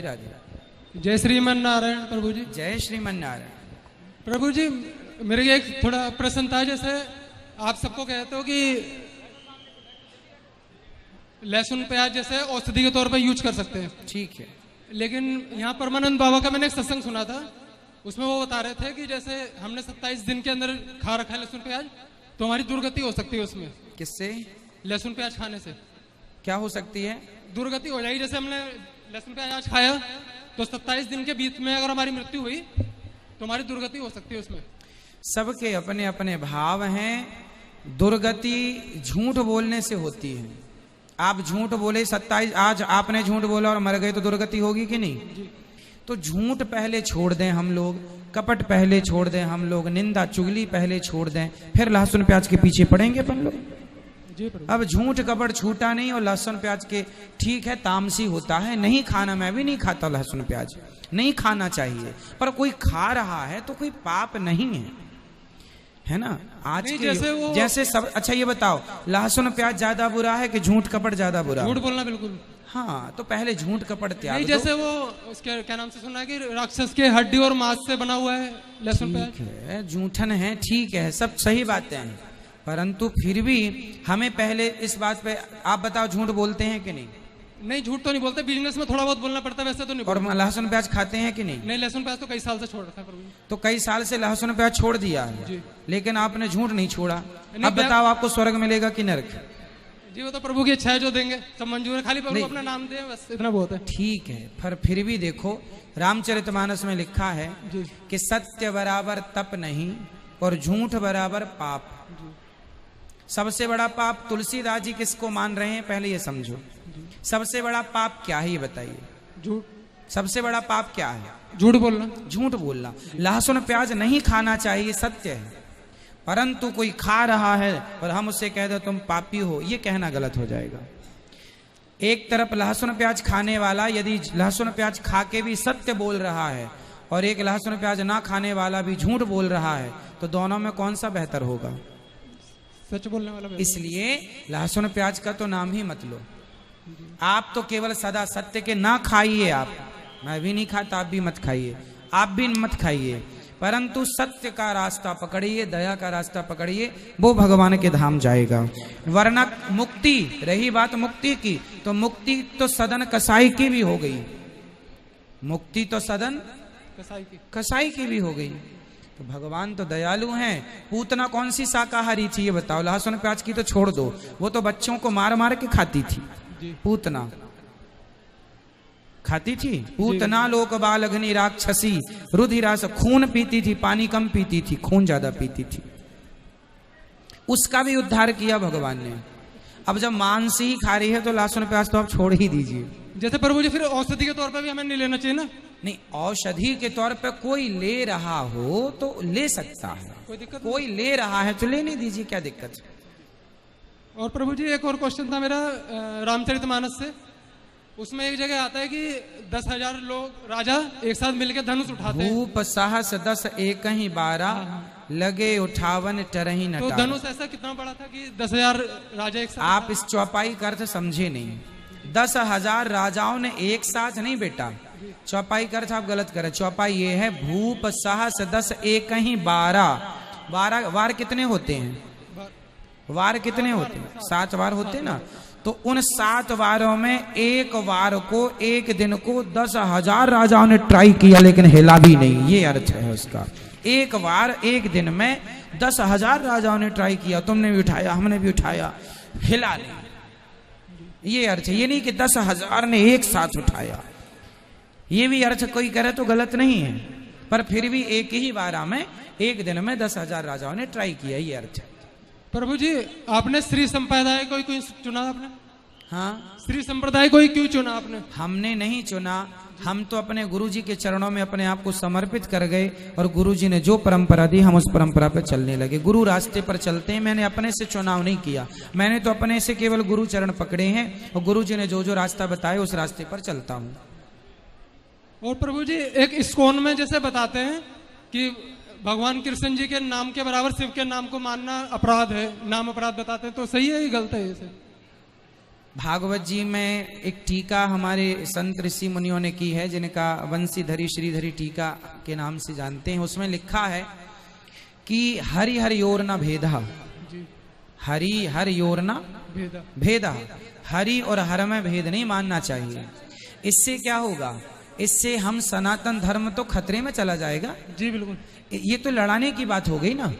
राधे। जय श्रीमन नारायण प्रभु जी। जय श्रीमन नारायण। प्रभु जी मेरे एक थोड़ा प्रश्न था, जैसे आप सबको कहते हो कि लहसुन प्याज जैसे औषधि के तौर पर यूज कर सकते हैं, ठीक है, लेकिन यहाँ परमानंद बाबा का मैंने एक सत्संग सुना था, उसमें वो बता रहे थे कि जैसे हमने 27 दिन के अंदर खा रखा है लहसुन प्याज तो हमारी दुर्गति हो सकती है उसमें। किससे? लहसुन प्याज खाने से क्या हो सकती है? दुर्गति हो जाएगी। जैसे हमने लहसुन प्याज आज खाया तो 27 दिन के बीच में अगर हमारी मृत्यु हुई तो हमारी दुर्गति हो सकती है उसमें। सबके अपने अपने भाव हैं। दुर्गति झूठ बोलने से होती है। आप झूठ बोले 27, आज आपने झूठ बोला और मर गए तो दुर्गति होगी कि नहीं? तो झूठ पहले छोड़ दें हम लोग, कपट पहले छोड़ दें हम लोग, निंदा चुगली पहले छोड़ दें, फिर लहसुन प्याज के पीछे पड़ेंगे अपन लोग। अब झूठ कपट छूटा नहीं और लहसुन प्याज के ठीक है तामसी होता है, नहीं खाना, मैं भी नहीं खाता लहसुन प्याज, नहीं खाना चाहिए, पर कोई खा रहा है तो कोई पाप नहीं है ना? आज के जैसे सब। अच्छा ये बताओ, लहसुन प्याज ज्यादा बुरा है कि झूठ कपट ज्यादा बुरा? झूठ बोलना बिल्कुल। हाँ, तो पहले झूठ कपट त्याग दो। जैसे वो उसके क्या नाम से सुना है कि राक्षस के हड्डी और मांस से बना हुआ है लहसुन प्याज। ठीक है, झूठन है, ठीक है, सब सही बातें हैं, परंतु फिर भी हमें पहले इस बात पे आप बताओ, झूठ बोलते हैं कि नहीं? नहीं, झूठ तो नहीं बोलते, बिजनेस में थोड़ा बहुत बोलना पड़ता है, वैसे तो नहीं। और लहसुन प्याज खाते हैं कि नहीं? नहीं, लहसुन प्याज तो कई साल से छोड़ रखा है। तो कई साल से लहसुन प्याज छोड़ दिया है, लेकिन आपने झूठ नहीं छोड़ा। अब बताओ आपको स्वर्ग मिलेगा कि नरक? जी वो तो प्रभु की इच्छा है, जो देंगे सब मंजूर है, खाली प्रभु अपना नाम दे, बस इतना बहुत है। ठीक है, पर फिर भी देखो रामचरितमानस में लिखा है कि सत्य बराबर तप नहीं और झूठ बराबर पाप। सबसे बड़ा पाप तुलसीदास जी किसको मान रहे हैं, पहले ये समझो। सबसे बड़ा पाप क्या है ये बताइए? झूठ। सबसे बड़ा पाप क्या है? झूठ बोलना। झूठ बोलना। लहसुन प्याज नहीं खाना चाहिए, सत्य है, परंतु कोई खा रहा है और हम उससे कह दो तुम पापी हो, ये कहना गलत हो जाएगा। एक तरफ लहसुन प्याज खाने वाला यदि लहसुन प्याज खा के भी सत्य बोल रहा है और एक लहसुन प्याज ना खाने वाला भी झूठ बोल रहा है, तो दोनों में कौन सा बेहतर होगा? सच बोलने वाला। इसलिए लहसुन प्याज का तो नाम ही मत लो। आप तो केवल सदा सत्य के ना खाइए, आप, मैं भी नहीं खाता, आप भी मत खाइए, आप भी मत खाइए, परंतु सत्य का रास्ता पकड़िए, दया का रास्ता पकड़िए, वो भगवान के धाम जाएगा। वरना मुक्ति, रही बात मुक्ति की, तो मुक्ति तो सदन कसाई की भी हो गई, मुक्ति तो सदन कसाई की भी हो गई। तो भगवान तो दयालु हैं। पूतना कौन सी शाकाहारी थी ये बताओ? लहसुन प्याज की तो छोड़ दो, वो तो बच्चों को मार मार के खाती थी। पूतना खाती थी, पूतना लोक बाल अग्नि राक्षसी रुधिरास, खून पीती थी, पानी कम पीती थी, खून ज्यादा पीती थी, उसका भी उद्धार किया भगवान ने। अब जब मांस ही खा रही है तो लहसुन प्याज तो आप छोड़ ही दीजिए। जैसे प्रभु जी फिर औषधि के तौर पे भी हमें नहीं लेना चाहिए ना? नहीं, औषधि के तौर पे कोई ले रहा हो तो ले सकता है, कोई ले रहा है तो लेने दीजिए, क्या दिक्कत है? और प्रभु जी एक और क्वेश्चन था मेरा रामचरितमानस से, उसमें एक जगह आता है कि 10,000 लोग राजा एक साथ मिलकर धनुष उठाते हैं। भूप साहस 10 एक ही 12 लगे उठावन टरही नटा। तो धनुष ऐसा कितना बड़ा था कि 10,000 राजा एक साथ? आप इस चौपाई का अर्थ समझे नहीं। 10,000 राजाओं ने एक साथ नहीं बेटा, चौपाई का अर्थ आप गलत करे। चौपाई ये है भूप साहस 10 एक ही 12 वार कितने होते हैं? वार कितने होते हैं? 7 वार होते हैं ना। तो उन 7 वारों में एक वार को, एक दिन को 10,000 राजाओं ने ट्राई किया लेकिन हिला भी नहीं, ये अर्थ है उसका। एक वार एक दिन में 10,000 राजाओं ने ट्राई किया, तुमने भी उठाया, हमने भी उठाया, हिला नहीं, ये अर्थ है। ये नहीं कि 10,000 ने एक साथ उठाया, ये भी अर्थ कोई करे तो गलत नहीं है, पर फिर भी एक ही वारा में एक दिन में 10,000 राजाओं ने ट्राई किया, ये अर्थ है। प्रभु जी आपने श्री संप्रदाय को क्यों चुना आपने? हाँ, श्री संप्रदाय को ही क्यों चुना आपने? हमने नहीं चुना, हम तो अपने गुरुजी के चरणों में अपने आप को समर्पित कर गए और गुरुजी ने जो परंपरा दी हम उस परंपरा पर चलने लगे। गुरु रास्ते पर चलते हैं, मैंने अपने से चुनाव नहीं किया, मैंने तो अपने से केवल गुरु चरण पकड़े हैं और गुरुजी ने जो जो रास्ता बताया उस रास्ते पर चलता हूँ। और प्रभु जी एक इस्कॉन में जैसे बताते हैं कि भगवान कृष्ण जी के नाम के बराबर शिव के नाम को मानना अपराध है, नाम अपराध बताते हैं, तो सही है ये गलत है? भागवत जी में एक टीका हमारे संत ऋषि मुनियों ने की है, जिनका वंशीधरी श्रीधरी टीका के नाम से जानते हैं। उसमें लिखा है कि हरि हर योर न भेदा, हरि हर योर न भेदा, हरि और हर में भेद नहीं मानना चाहिए। इससे क्या होगा, इससे हम सनातन धर्म तो खतरे में चला जाएगा। जी बिल्कुल, ये तो लड़ाने की बात हो गई ना।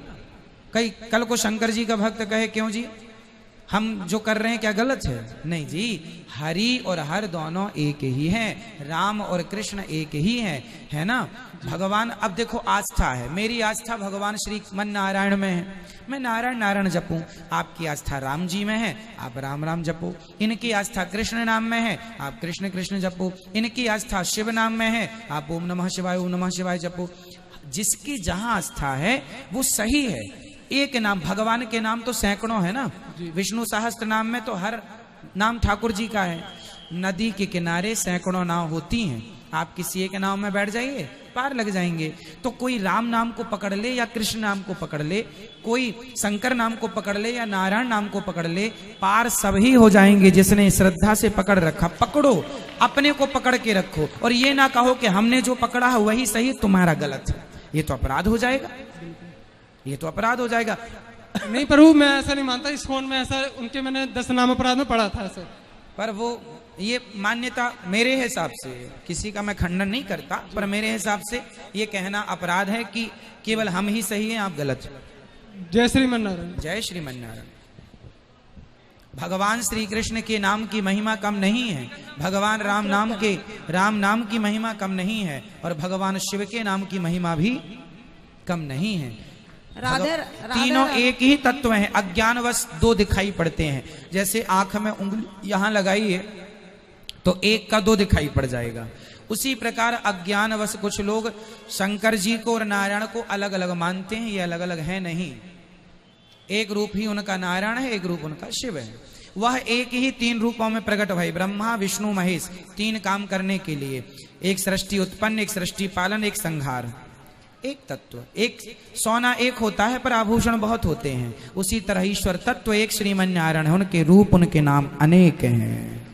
कल को शंकर जी का भक्त कहे क्यों जी हम जो कर रहे हैं क्या गलत है? नहीं जी, हरि और हर दोनों एक ही हैं, राम और कृष्ण एक ही हैं, है ना। भगवान, अब देखो आस्था है, मेरी आस्था भगवान श्री मन नारायण में है, मैं नारायण नारायण जपूं। आपकी आस्था राम जी में है, आप राम राम जपो। इनकी आस्था कृष्ण नाम में है, आप कृष्ण कृष्ण जपो। इनकी आस्था शिव नाम में है, आप ओम नमः शिवाय जपो। जिसकी जहां आस्था है वो सही है। एक नाम, भगवान के नाम तो सैकड़ों है ना। विष्णु सहस्त्र नाम में तो हर नाम ठाकुर जी का है। नदी के किनारे सैकड़ों नाव होती हैं, आप किसी एक नाव में बैठ जाइए, पार लग जाएंगे। तो कोई राम नाम को पकड़ ले या कृष्ण नाम को पकड़ ले, कोई शंकर नाम को पकड़ ले या नारायण नाम को पकड़ ले, पार सभी हो जाएंगे। जिसने श्रद्धा से पकड़ रखा, पकड़ो, अपने को पकड़ के रखो, और ये ना कहो कि हमने जो पकड़ा है वही सही, तुम्हारा गलत है। ये तो अपराध हो जाएगा, ये तो अपराध हो जाएगा। नहीं प्रभु, मैं ऐसा नहीं मानता। इस फोन में ऐसा उनके मैंने 10 नाम अपराध में पढ़ा था सर। पर वो ये मान्यता मेरे हिसाब से, किसी का मैं खंडन नहीं करता, पर मेरे हिसाब से ये कहना अपराध है कि केवल हम ही सही हैं, आप गलत। जय श्रीमन नारायण। जय श्रीमन नारायण। भगवान श्री कृष्ण के नाम की महिमा कम नहीं है, भगवान राम नाम की महिमा कम नहीं है, और भगवान शिव के नाम की महिमा भी कम नहीं है। तीनों एक ही तत्व हैं, अज्ञानवश दो दिखाई पड़ते हैं। जैसे आंख में उंगली यहां लगाइए तो एक का दो दिखाई पड़ जाएगा। उसी प्रकार अज्ञानवश कुछ लोग शंकर जी को और नारायण को अलग अलग मानते हैं। ये अलग अलग है नहीं, एक रूप ही उनका नारायण है, एक रूप उनका शिव है। वह एक ही 3 रूपों में प्रकट भई, ब्रह्मा विष्णु महेश, 3 काम करने के लिए। एक सृष्टि उत्पन्न, एक सृष्टि पालन, एक संहार। एक तत्व, एक सोना एक होता है पर आभूषण बहुत होते हैं। उसी तरह ईश्वर तत्व एक श्रीमन नारायण है, उनके रूप उनके नाम अनेक हैं।